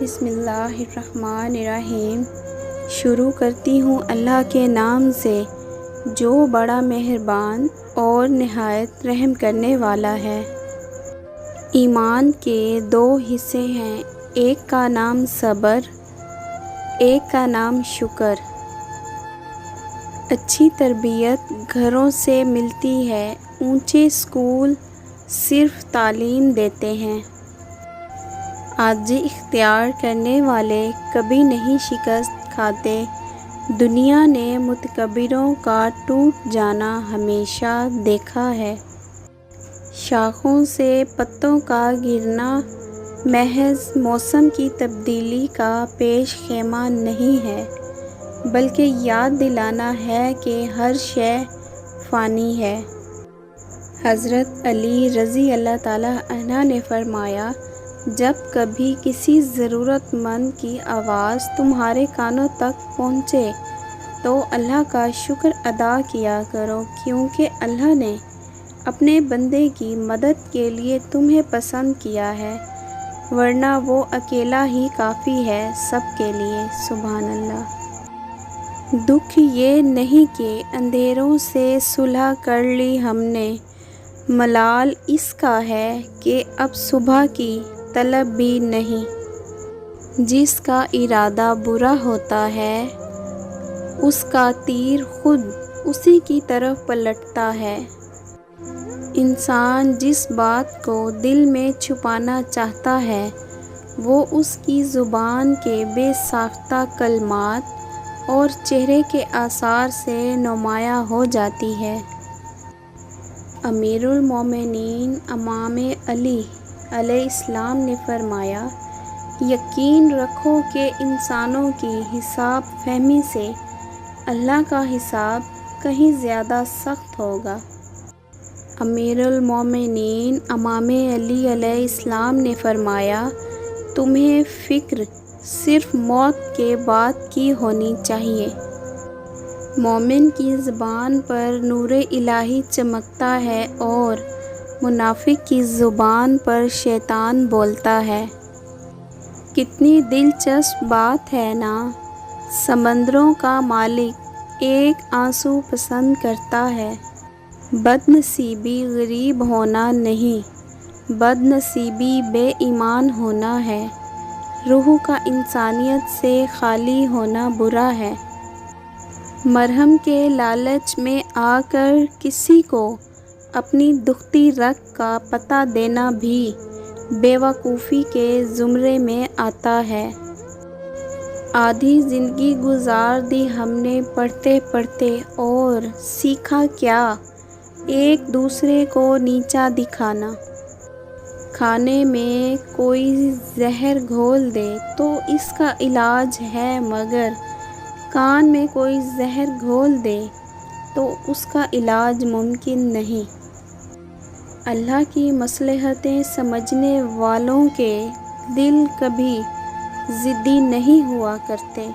بسم اللہ الرحمن الرحیم۔ شروع کرتی ہوں اللہ کے نام سے جو بڑا مہربان اور نہایت رحم کرنے والا ہے۔ ایمان کے دو حصے ہیں، ایک کا نام صبر، ایک کا نام شکر۔ اچھی تربیت گھروں سے ملتی ہے، اونچے اسکول صرف تعلیم دیتے ہیں۔ عاجزی اختیار کرنے والے کبھی نہیں شکست کھاتے۔ دنیا نے متکبروں کا ٹوٹ جانا ہمیشہ دیکھا ہے۔ شاخوں سے پتوں کا گرنا محض موسم کی تبدیلی کا پیش خیمہ نہیں ہے، بلکہ یاد دلانا ہے کہ ہر شے فانی ہے۔ حضرت علی رضی اللہ تعالیٰ عنہ نے فرمایا، جب کبھی کسی ضرورت مند کی آواز تمہارے کانوں تک پہنچے تو اللہ کا شکر ادا کیا کرو، کیونکہ اللہ نے اپنے بندے کی مدد کے لیے تمہیں پسند کیا ہے، ورنہ وہ اکیلا ہی کافی ہے سب کے لیے۔ سبحان اللہ۔ دکھ یہ نہیں کہ اندھیروں سے صلح کر لی ہم نے، ملال اس کا ہے کہ اب صبح کی طلب بھی نہیں۔ جس کا ارادہ برا ہوتا ہے اس کا تیر خود اسی کی طرف پلٹتا ہے۔ انسان جس بات کو دل میں چھپانا چاہتا ہے وہ اس کی زبان کے بے ساختہ کلمات اور چہرے کے آثار سے نمایاں ہو جاتی ہے۔ امیر المومنین امام علی علیہ السلام نے فرمایا، یقین رکھو کہ انسانوں کی حساب فہمی سے اللہ کا حساب کہیں زیادہ سخت ہوگا۔ امیر المومنین امام علی علیہ السلام نے فرمایا، تمہیں فکر صرف موت کے بعد کی ہونی چاہیے۔ مومن کی زبان پر نور الہی چمکتا ہے اور منافق کی زبان پر شیطان بولتا ہے۔ کتنی دلچسپ بات ہے نا، سمندروں کا مالک ایک آنسو پسند کرتا ہے۔ بد نصیبی غریب ہونا نہیں، بد نصیبی بے ایمان ہونا ہے۔ روح کا انسانیت سے خالی ہونا برا ہے۔ مرہم کے لالچ میں آ کر کسی کو اپنی دکھتی رگ کا پتہ دینا بھی بے وقوفی کے زمرے میں آتا ہے۔ آدھی زندگی گزار دی ہم نے پڑھتے پڑھتے، اور سیکھا کیا؟ ایک دوسرے کو نیچا دکھانا۔ کھانے میں کوئی زہر گھول دے تو اس کا علاج ہے، مگر کان میں کوئی زہر گھول دے تو اس کا علاج ممکن نہیں۔ اللہ کی مصلحتیں سمجھنے والوں کے دل کبھی ضدی نہیں ہوا کرتے۔